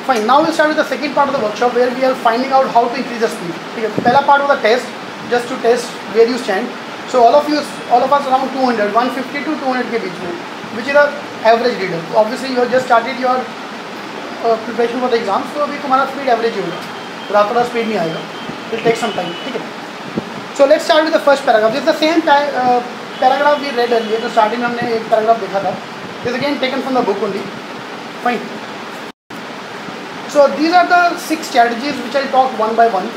Fine. Now we'll start with the second part of the workshop where we are finding out how to increase the speed. ठीक है, पहला part of the test, just to test where you stand. So all of us around 200, 150 to 200 के बीच में, which is the average reader. So obviously you have just started your preparation for the exam, so अभी तुम्हारा speed average ही होगा, रातों रात speed नहीं आएगा. It will take some time. ठीक है. So let's start with the first paragraph. This is the same paragraph we read earlier. तो starting में हमने एक paragraph देखा था. This is again taken from the book only. Fine. So these are the 6 strategies which I'll talk one by one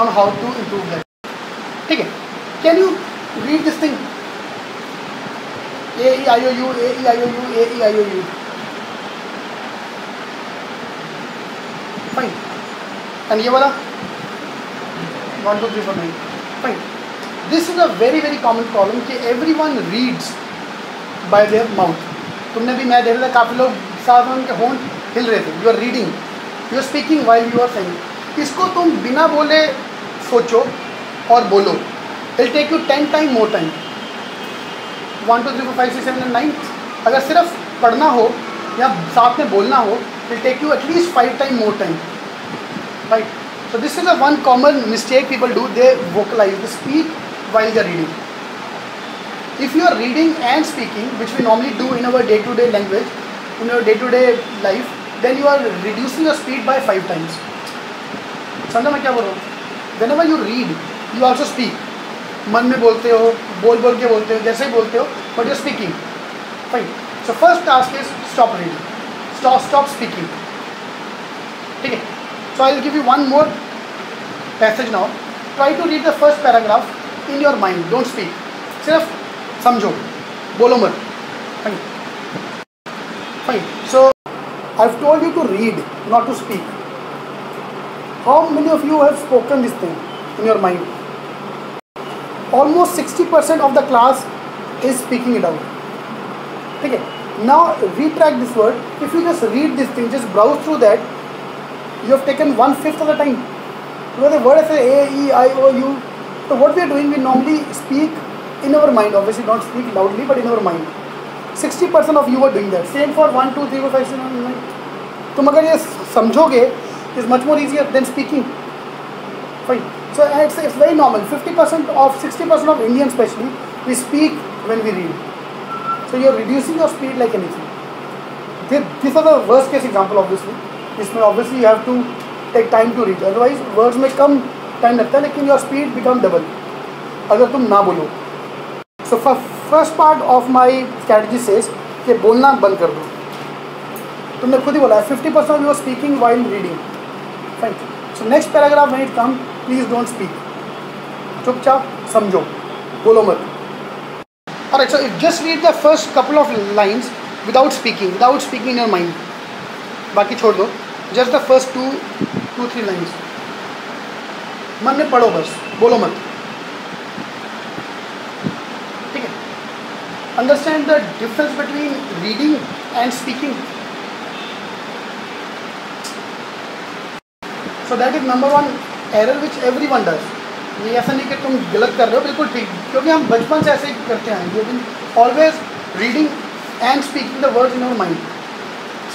on how to improve that. ठीक है. Can you read this thing? A E I O U, A E I O U, A E I O U. Fine. And ये वाला 1 2 3 4 9. Fine. This is a very very common problem कि everyone reads by their mouth. तुमने भी मैं देख रहा था काफ़ी लोग साथ में उनके होंठ हिल रहे थे. You are reading, you are speaking while you are saying. इसको तुम बिना बोले सोचो और बोलो. It take you 10 time more time. 1 2 3 4 5 6 7 8 9. अगर सिर्फ पढ़ना हो या साथ में बोलना हो, it take you at least 5 time more time. Right. So this is a one common mistake people do. They vocalize, they speak while they are reading. If you are reading and speaking, which we normally do in our day-to-day language, in our day-to-day life, then you are reducing your speed by 5 times. समझा मैं क्या बोल रहा हूँ? Whenever you read, you also speak. मन में बोलते हो, बोल के बोलते हो, जैसे ही बोलते हो, but you are speaking. Fine. So first task is stop reading. Stop speaking. ठीक है? So I will give you one more passage now. Try to read the first paragraph in your mind. Don't speak. सिर्फ समझो, बोलो मत. Fine. So I've told you to read, not to speak. How many of you have spoken this thing in your mind? Almost 60% of the class is speaking it out. ठीक है. Now retract this word. If you just read this thing, just browse through that, you have taken 1/5 of the time. Because the word is A E I O U. So what we are doing, we normally speak in our mind. Obviously don't speak loudly, but in our mind. 60% of you are doing that. Same for 1 2 3 4 5 6 7 8 9. तुम अगर ये समझोगे, is much more easier than speaking. Fine. So it's very normal. 50% of 60% of Indians especially, we speak when we read. So you're reducing your speed like anything. These are the worst case example obviously. इसमें obviously you have to take time to read. Otherwise words में कम time लगता है, लेकिन your speed become double अगर तुम ना बोलो. So first part of my strategy says कि बोलना बंद कर दो. तुमने खुद ही बोला है 50% of you are speaking while reading. Fine. So next paragraph when it comes, please don't speak. चुपचाप समझो, बोलो मत. Alright, so just read the first couple of lines without speaking in your mind. बाकी छोड़ दो. Just the first 2-3 lines. मन में पढ़ो बस, बोलो मत. Understand the difference between reading and speaking. So that is number one error which everyone does. ये ऐसा नहीं कि तुम गलत कर रहे हो, बिल्कुल ठीक, क्योंकि हम बचपन से ऐसे ही करते हैं. You been always reading and speaking the words in our mind.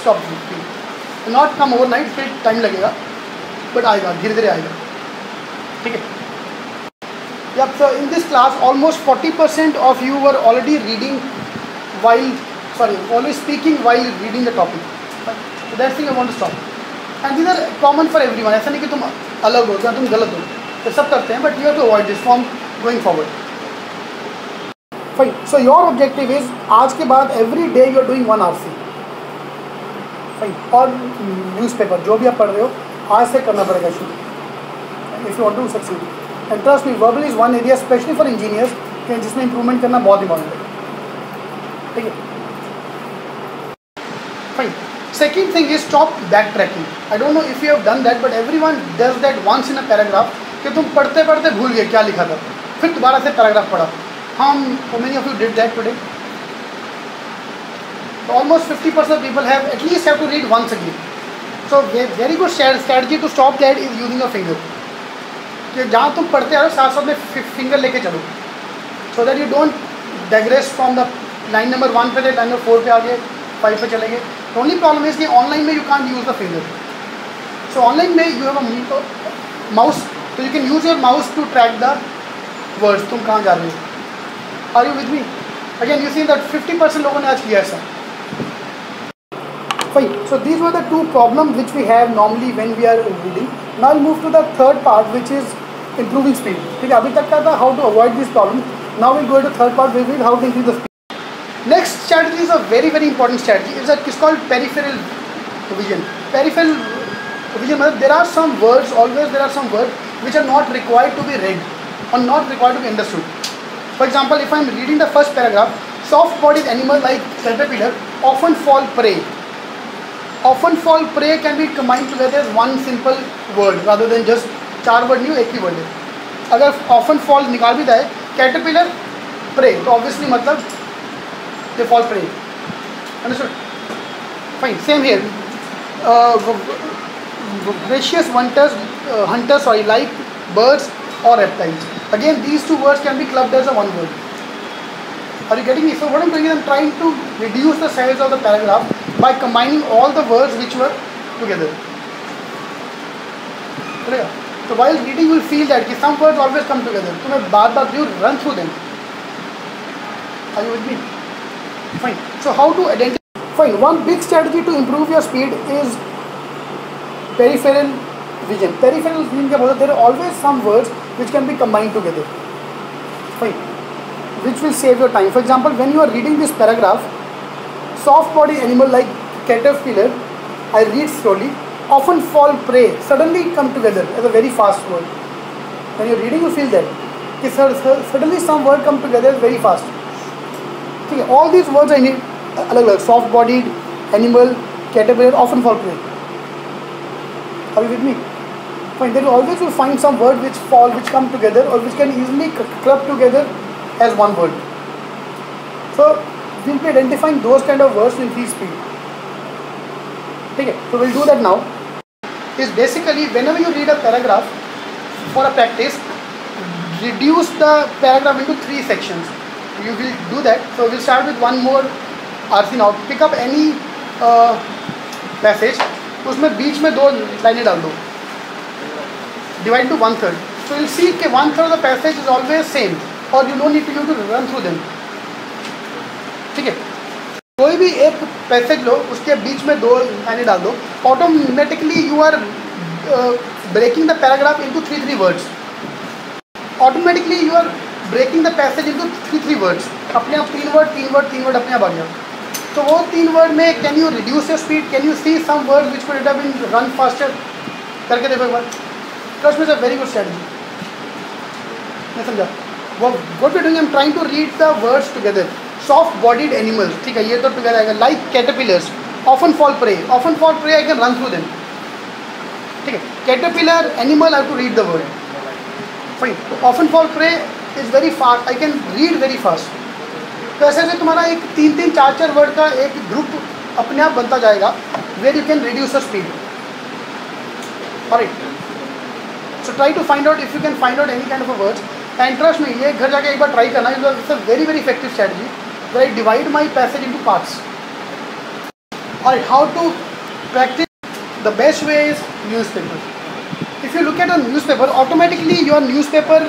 Stop speaking. Not come overnight, फिर टाइम लगेगा, but आएगा, धीरे धीरे आएगा. ठीक है. Yep, so in this class almost 40% of you were already already speaking while reading the topic. So that's the thing I want to stop. And these are common for everyone. ऐसा नहीं कि तुम अलग हो या तुम गलत हो, तो सब करते हैं, but you have to avoid this from going forward. Fine. So your objective is आज के बाद every day you are doing 1 RC. Fine. और newspaper जो भी आप पढ़ रहे हो आज से करना पड़ेगा शुरू. If you want to succeed. And trust me, verbal is one area, especially for engineers, जिसमें improvement करना बहुत important है. ठीक है. Fine. Second thing is stop backtracking. I don't know if you have done that, but everyone does that once in a paragraph. कि तुम पढ़ते पढ़ते भूल गए क्या लिखा था, फिर दोबारा से पैराग्राफ पढ़ा. How many of you did that today? So almost 50% of people at least have to read once again. So very good strategy to stop that is using your finger. कि जहाँ तुम पढ़ते हो साथ साथ में फिंगर लेके चलो, so that you don't digress from the line number 1 पे लाइन नंबर 4 पे आगे 5 पे चले गए. ओनली प्रॉब्लम इज कि ऑनलाइन में you can't use the finger. So online में you have a mouse, so you can use your mouse to track the words. तुम कहाँ जा रहे हो? Are you with me? Again, you see that 50% लोगों ने आज किया ऐसा. Fine. So these were the two problems which we have normally when we are reading. Now I'll move to the third part, which is improving speed. ठीक है, अभी तक का था how to avoid this problem. Now we'll go to the third part, where we'll how to increase the speed. Next strategy is a very very important strategy. It's called peripheral vision. Peripheral vision means there are some words, always there are some words which are not required to be read or not required to be understood. For example, if I am reading the first paragraph, soft-bodied animals like caterpillar often fall prey. Often fall prey can be combined together as one simple word rather than just चार word नहीं हो, एक ही word है. अगर often fall निकाल भी जाए, caterpillar prey, तो obviously मतलब they fall prey. Understood? Fine. Same here. Voracious hunters like birds or reptiles. Again, these two words can be clubbed as a one word. Are you getting me? So what I'm doing is I'm trying to reduce the size of the paragraph by combining all the words which were together. So while reading, you will feel that some words always come together. तुम्हें बार-बार you run through them. Are you with me? Fine. So how to identify? Fine. One big strategy to improve your speed is peripheral vision. Peripheral vision क्या बोलते हैं? There are always some words which can be combined together. Fine. Which will save your time. For example, when you are reading this paragraph, soft-bodied animal like caterpillar, I read slowly, often fall prey, suddenly come together as a very fast word. When you are reading, you feel that. Suddenly some word come together very fast. Okay, all these words I need अलग-अलग. Soft-bodied animal, caterpillar, often fall prey. Are you with me? Fine. Then you always will find some word which come together or which can easily club together as one word. So we'll be identifying those kind of words to increase speed. Okay. So we'll do that now. Is basically whenever you read a paragraph for a practice, reduce the paragraph into 3 sections. You will do that. So we'll start with one more RC now. Pick up any passage. उसमें बीच में 2 लाइनें डाल दो. Divide to 1/3. So you'll see कि 1/3 of the passage is always same, or you don't need to run through them. ठीक है. कोई भी एक पैसेज लो, उसके बीच में 2 लाइनें डाल दो. Automatically you are breaking the paragraph into 3 words. Automatically you are breaking the passage into 3 words. अपने आप 3 वर्ड अपने आप आ गया. तो वो 3 वर्ड में can you reduce your speed, can you see some word which could have been run faster करके देखो एक बार. Trust me is a very good strategy. मैं समझा वो what we doing. I am trying to read the words together. Soft bodied animals, ठीक है, ये तो टुगेदर आएगा. Like caterpillars, often fall prey, I can run through them. ठीक है. Caterpillar animal, I have to read the word. Fine. Often fall prey is very fast, I can read very fast. तो ऐसे ऐसे तुम्हारा एक 3-3, 4-4 word का एक group अपने आप बनता जाएगा where you can reduce the speed. Alright. So try to find out if you can find out any kind of a words. And trust me, ये घर जाके एक बार ट्राई करना. It's a very very effective strategy. I divide my passage into parts. Alright. How to practise? The best way is newspaper. If you look at a newspaper, automatically your newspaper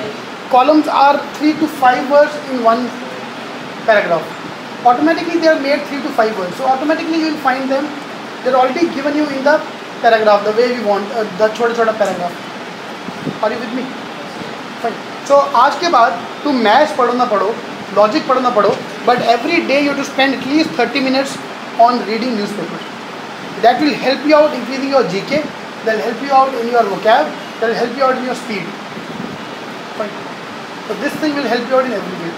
columns are 3 to 5 words in one paragraph. Automatically they are made 3 to 5 words. So automatically you will find them. They are already given you in the paragraph the way we want, the छोटा paragraph. Are you with me? Fine. So आज के बाद तुम maths पढ़ो ना पढ़ो, logic पढ़ो ना पढ़ो, but every day you have to spend at least 30 minutes on reading newspaper. That will help you out increasing your GK. That will help you out in your vocab. That will help you out in your speed. Fine. So this thing will help you out in every way.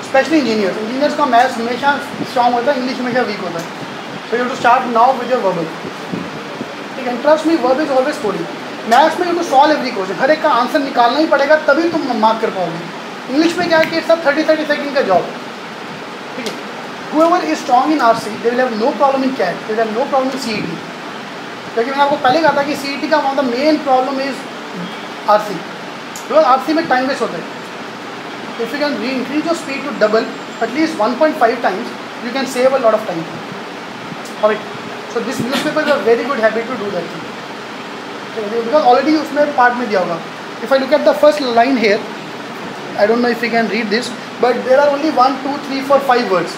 Especially engineers. Engineers का maths हमेशा strong होता है, English हमेशा week होता है. So you have to start now with your verbal. ठीक है. Trust me, verb is always coding. Maths में you have to solve every question. हर एक का आंसर निकालना ही पड़ेगा, तभी तुम मार्क कर पाओगे. इंग्लिश में क्या है कि इट्स 30 सेकंड का जॉब. ठीक है. Whoever is strong in RC, they will have no problem in CAT. They will have no problem in CET. क्योंकि मैंने आपको पहले कहा था कि CET का one of the main problem is RC. Because RC में टाइम वेस्ट होता है. If you can increase your speed to double, at least 1.5 times, you can save a lot of time. Alright. So this newspaper is a very good habit to do that thing. Because already उसमें part में दिया होगा. If I look at the first line here, I don't know if you can read this, but there are only 1, 2, 3, 4, 5 words.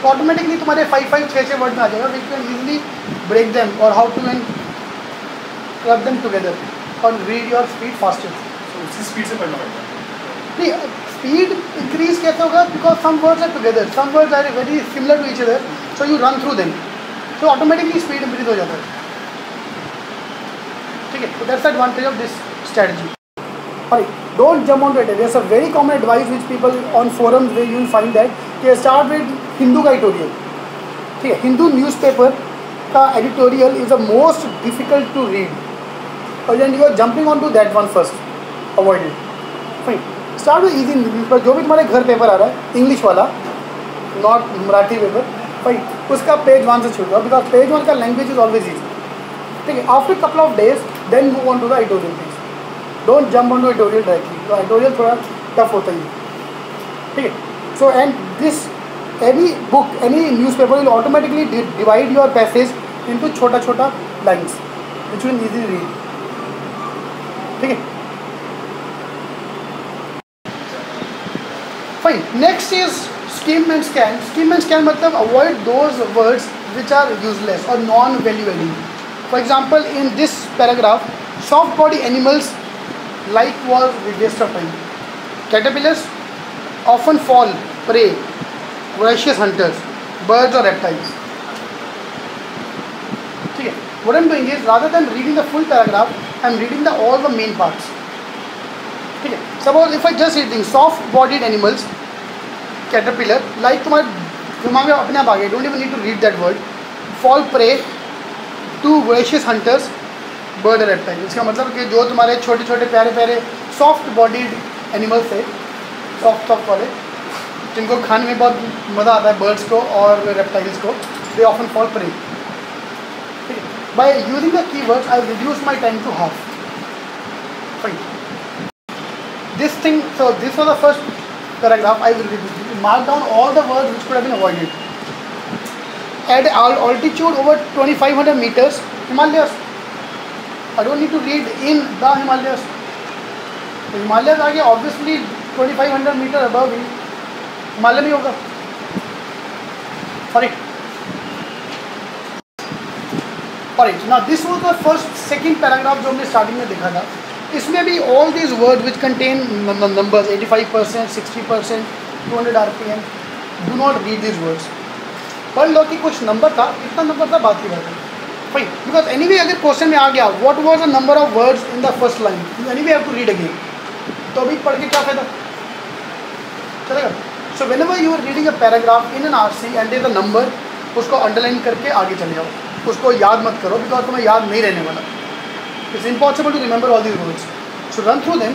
तो automatically तुम्हारे 5 word में आ जाएगा. We can easily break them or how to club them together or read your speed faster. So उसी speed से पढ़ना पड़ता है. नहीं, speed increase कैसे होगा? Because some words are together, some words are very similar to each other, so you run through them. So automatically speed increase हो जाता है. ठीक है, so that's the advantage of this strategy. Alright, don't jump onto it. There's a very common advice which people on forums where you will find that कि start with Hindu का editorial. ठीक है, Hindu newspaper का editorial is the most difficult to read. और then you are jumping onto that one first. Avoid it. Fine. Start with easy newspaper. जो भी तुम्हारे घर पेपर आ रहा है, English वाला, not मराठी पेपर. Fine. उसका page 1 से शुरू करो because page 1 का language is always easy. ठीक है, after a couple of days, then move on to the editorial things. Don't jump onto editorial directly. तो editorial थोड़ा tough होता ही है. ठीक है. So and this any book, any newspaper will automatically divide your passage into छोटा lines, which you can easily read. ठीक है. Fine. Next is skim and scan. Skim and scan मतलब avoid those words which are useless or non-value adding. For example, in this paragraph, soft body animals like was the waste of time. Caterpillars often fall prey, voracious hunters, birds or reptiles. Okay. What I'm doing is rather than reading the full paragraph, I'm reading all the main parts. Okay. Suppose if I just read things, soft bodied animals, caterpillar, like तुम्हारे दिमाग में अपने आप आ गए, don't even need to read that word. Fall prey to voracious hunters, bird and reptile. इसका मतलब कि जो तुम्हारे छोटे प्यारे सॉफ्ट बॉडीड एनिमल्स है, सॉफ्ट वाले, जिनको खाने में बहुत मज़ा आता है, बर्ड्स को और रेप्टाइल्स को, they often fall prey. By using the keywords I reduce my time to half. Fine. This thing, so this was the first paragraph. I will mark down all the words which could have been avoided. At altitude over 2500 meters, Himalayas. I don't need to read in the Himalayas. The Himalayas are obviously 2500 meters above me. Himalaya में होगा. Sorry. Alright. Now this was the second paragraph जो हमने starting में देखा था. इसमें भी all these words which contain numbers 85%, 60%, 200 RPM. Do not read these words. पढ़ लो कि कुछ नंबर था, इतना नंबर था, बात की बात है. फाइन. बिकॉज एनीवे अगर क्वेश्चन में आ गया what was the number of words in the first line, anyway have to read again, तो अभी पढ़ के क्या फायदा चलेगा. So whenever you are reading a paragraph in an RC and there the number, उसको अंडरलाइन करके आगे चले जाओ, उसको याद मत करो बिकॉज तुम्हें याद नहीं रहने वाला. It's impossible to remember all these words. So run through them.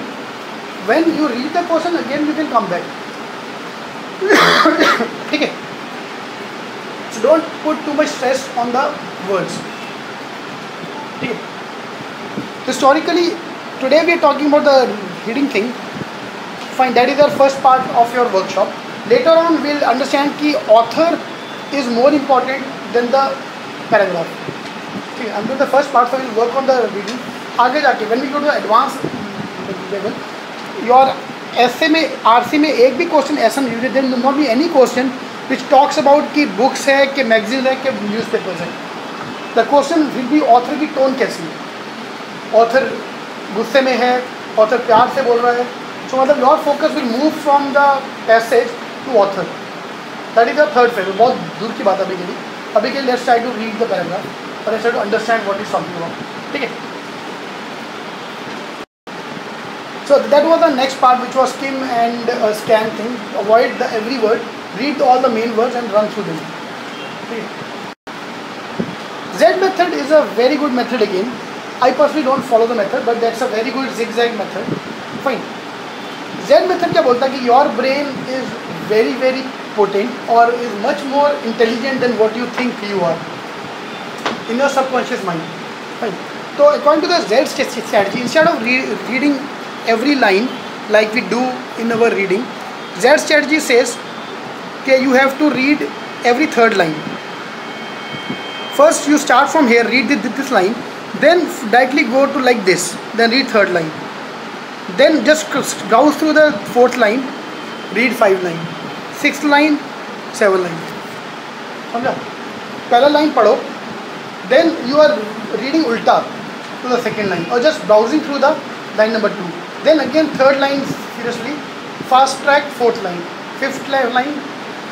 When you read the question again you can come back. ठीक है. So don't put too much stress on the words. Okay. Historically, today we are talking about the reading thing. Fine, that is our first part of your workshop. Later on, we'll understand that author is more important than the paragraph. Okay, I'm doing the first part, so we'll work on the reading. आगे जाके when we go to the advanced level, your essay में RC में एक भी question ऐसा नहीं है, there will not be any question which talks about कि books है, कि magazine है, कि newspapers है. The question will be author की tone कैसी है. Author गुस्से में है, author प्यार से बोल रहा है. So मतलब your focus will move from the passage to author. That is the third phase. बहुत दूर की बात अभी के लिए. अभी के लिए let's try to read the paragraph और let's try to understand what is talking about. ठीक है. So that was the next part, which was skim and scan thing. Avoid the every word. Read all the main words and run through them. Okay. Z method is a very good method again. I personally don't follow the method, but that's a very good zigzag method. Fine. Z method क्या बोलता है कि your brain is very very potent or is much more intelligent than what you think you are in your subconscious mind. Fine. So according to the Z strategy, instead of reading every line like we do in our reading, Z strategy says that you have to read every third line. First you start from here, read this line, then directly go to like this, then read third line, then just browse through the fourth line, read 5 line, sixth line, 7 line. समझा? पहला line पढ़ो, then you are reading ulta to the second line or just browsing through the line number 2. Then again third line seriously, fast track fourth line, fifth line,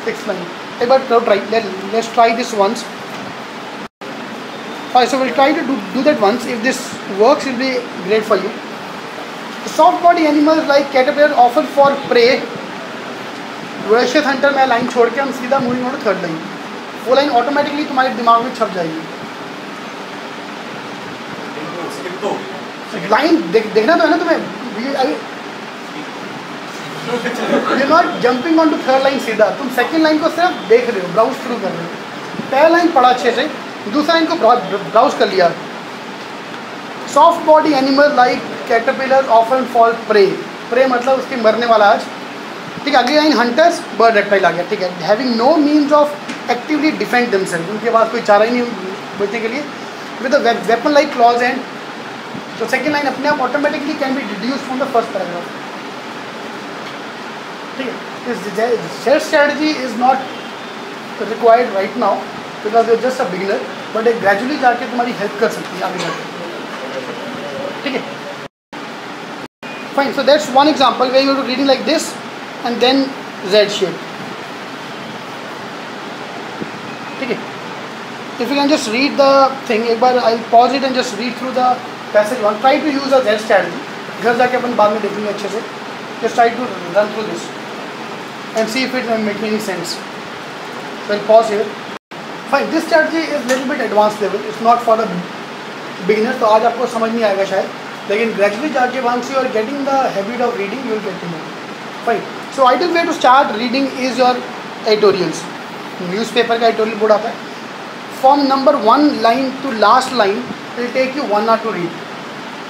sixth line. Hey, but let's try this once. Alright, so we'll try to do that once. If this works, it will be great for you. Soft body animals like caterpillar often for prey. Voracious hunter में line छोड़ के हम सीधा moving on to third line. वो line automatically तुम्हारे दिमाग में छप जाएगी. लाइन देखना तो है ना तुम्हें. You're not jumping on to third line सीधा. तुम सेकंड लाइन को सिर्फ देख रहे हो, ब्राउज थ्रू कर रहे हो. पहला लाइन पढ़ा अच्छे से, दूसरा लाइन को ब्राउज कर लिया. Soft body animal like caterpillar often fall prey. Prey मतलब उसके मरने वाला आज. ठीक है, अगली लाइन हंटर्स बर्ड रेप्टाइल आ गया. ठीक है, having no means of actively defend themselves. उनके पास कोई चारा ही नहीं बचने के लिए. With weapon like claws and. तो सेकेंड लाइन अपने आप automatically can be deduce from the first paragraph. ठीक है, this strategy is not required right now because you just a beginner, but एक ग्रेजुअली जाके तुम्हारी हेल्प कर सकती है आगे जाके. ठीक है, फाइन. So that's one example where you are reading like this and then Z shape. ठीक है, if you can just read the thing एक बार, I'll pause it and just read through the passage one. Try to use a Z strategy. घर जाके अपन बाद में देखेंगे अच्छे से. Just try to run through this and see if it makes any sense. So I'll pause here. Fine. This strategy is little bit advanced level. It's not for the beginner. तो आज आपको समझ नहीं आएगा शायद, लेकिन gradually जाके once you are getting the habit of reading, you will get to know. Fine. So ideal way to start reading is your editorials. Newspaper का editorial board आता है. From number 1 line to last line will take you 1 hour to read.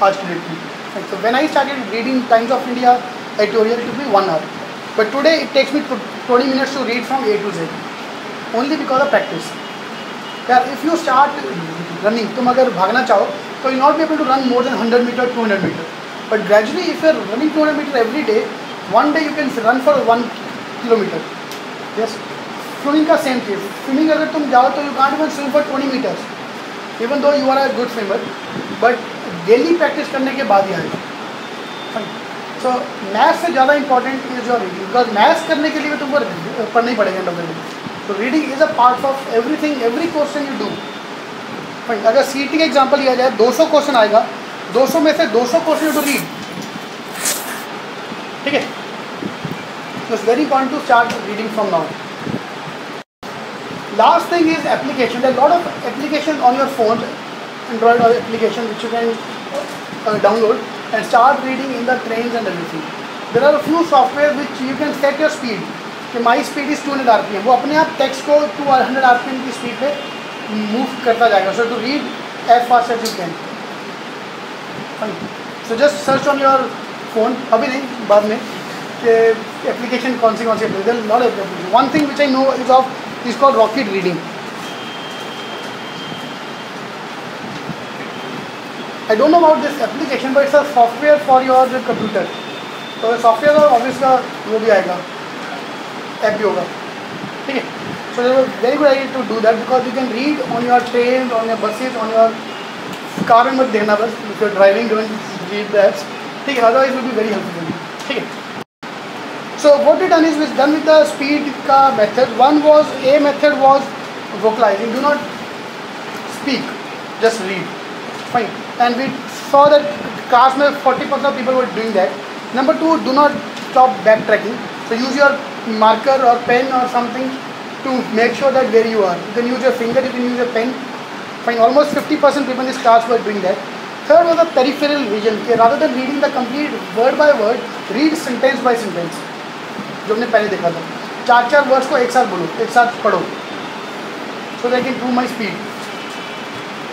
आज की date में. So when I started reading Times of India editorial, it took me 1 hour. But today it takes me 20 minutes to read from A to Z. Only because of practice. यार, if you start running, तुम अगर भागना चाहो तो you will not be able to run more than 100 meter, 200 meter. But gradually, if you are running 200 meter every day, one day you can run for 1 kilometer. Yes. Swimming का same case. Swimming अगर तुम जाओ तो you can't even swim for 20 meters. Even though you are a good swimmer, but daily practice करने के बाद ही आएगा. So math से ज़्यादा important is your reading, because math करने के लिए तुमको पढ़ना ही पड़ेगा end of the day. So reading is a part of everything, every question you do. Fine. अगर CET का एग्जाम्पल लिया जाए, 200 क्वेश्चन आएगा, 200 में से 200 क्वेश्चन यू टू रीड. ठीक है, so it's very important to start reading from now. Last thing is application. There are a lot of applications on your phone, Android or application which you can download and start reading in the trains and everything. There are a few software which you can set your speed. कि my speed is 200 RPM. वो अपने आप text को 200 RPM की speed पे move करता जाएगा. So to read as fast as you can. Fine. So just search on your phone. अभी नहीं, बाद में कि application कौन सी application. There are a lot of applications. One thing which I know is called Rocket Reading. I don't know about this application, but it's a software for your computer. तो software का office का वो भी आएगा, app भी होगा. ठीक है, so it's a very good idea to do that because you can read on your trains, on your buses, on your car में मत देखना बस. If you're driving, don't read the apps. ठीक है, otherwise it will be very helpful. ठीक है. So what we done is we done with the speed का method. A method was vocalizing. Do not speak, just read. Fine. And we saw that class में 40% of people were doing that. Number 2, do not stop backtracking. So use your marker or pen or something to make sure that where you are. You can use your finger, you can use your pen. Fine. Almost 50% people in this class were doing that. Third was the peripheral vision. Rather than reading the complete word by word, read sentence by sentence. जो हमने पहले देखा था, 4 words को एक साथ बोलो, एक साथ पढ़ो. So they can improve my speed.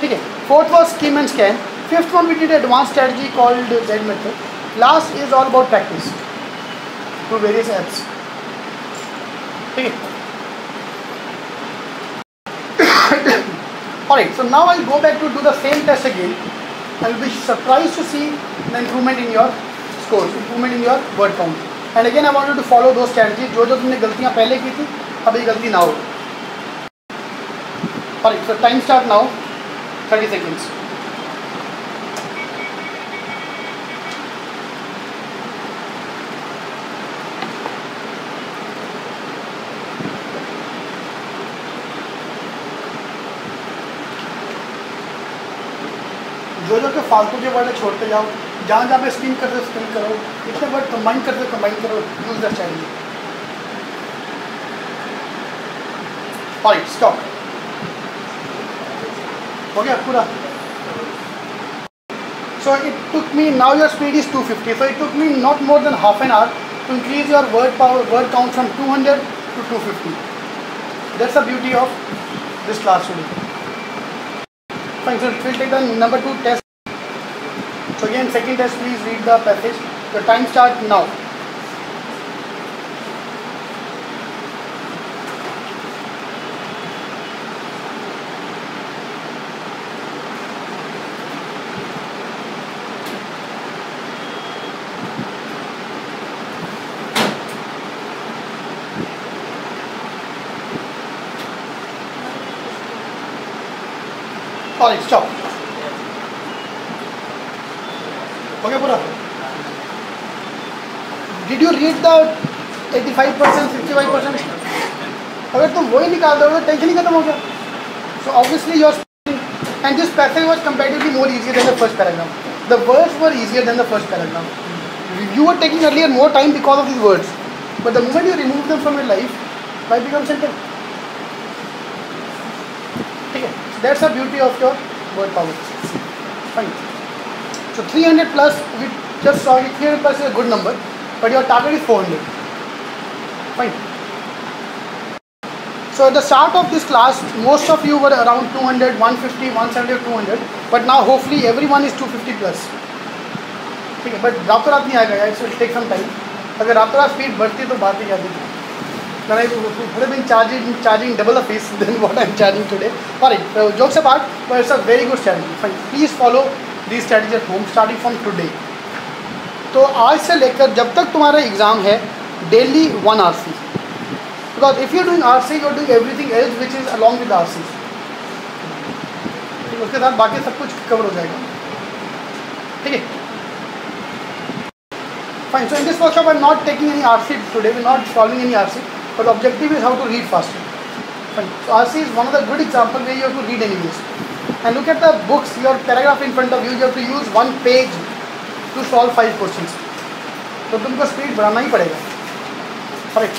ठीक है. Fourth was skim and scan. Fifth one we did advanced strategy called Z method. Last is all about practice through various apps. ठीक है. Alright, so now I'll go back to do the same test again. I'll be surprised to see the improvement in your scores, improvement in your word count. And again I want you to follow those strategies. जो तुमने गलतियाँ पहले की थी, अब ये गलती ना हो. Alright, so time start now. 30 seconds. जो के फालतू के वर्ड छोड़ते जाओ, जहाँ जहाँ पे स्पिन करते स्पिन करो, इतने वर्ड कंबाइन करो, use the strategy. Alright, stop. हो गया पूरा. So it took me, now your speed is 250, so it took me not more than half an hour to increase your word count from 200 to 250. That's the beauty of this class today. Fine, so we'll take the number 2 test. So again, second test, please read the passage. The time start now. Alright, stop. Okay, पूरा. Did you read the 85%, 65%? अगर तुम वही निकाल दोगे तो tension ही खत्म हो गया. So obviously your and this passage was comparatively more easier than the first paragraph. The words were easier than the first paragraph. You were taking earlier more time because of these words, but the moment you remove them from your life becomes simple. Okay. That's the beauty of your word power. Fine. So 300 plus, we just saw it. 300 plus is a good number, but your target is 400. Fine. So at the start of this class, most of you were around 200, 150, 170, 200. But now hopefully everyone is 250 plus. Okay. But रातों रात नहीं आएगा यार. It will take some time. अगर रातों रात speed बढ़ती है तो बात ही क्या थी. When I would have been charging double the fees than what I am charging today. Alright, so jokes apart, but it's a very good strategy. Fine. Please follow these strategies at home starting from today. तो आज से लेकर जब तक तुम्हारा exam है, daily 1 RC. Because if you're doing RC, you're doing everything else which is along with RC. उसके साथ बाकी सब कुछ कवर हो जाएगा. ठीक है? Fine. So in this workshop, I'm not taking any RC today. We're not solving any RC. But the objective is how to read faster. Fine. So RC is one of the good examples where you have to read anyways. And look at the books, your paragraph in front of you. You have to use 1 page to solve 5 questions. तो तुमको speed बढ़ाना ही पड़ेगा. Correct.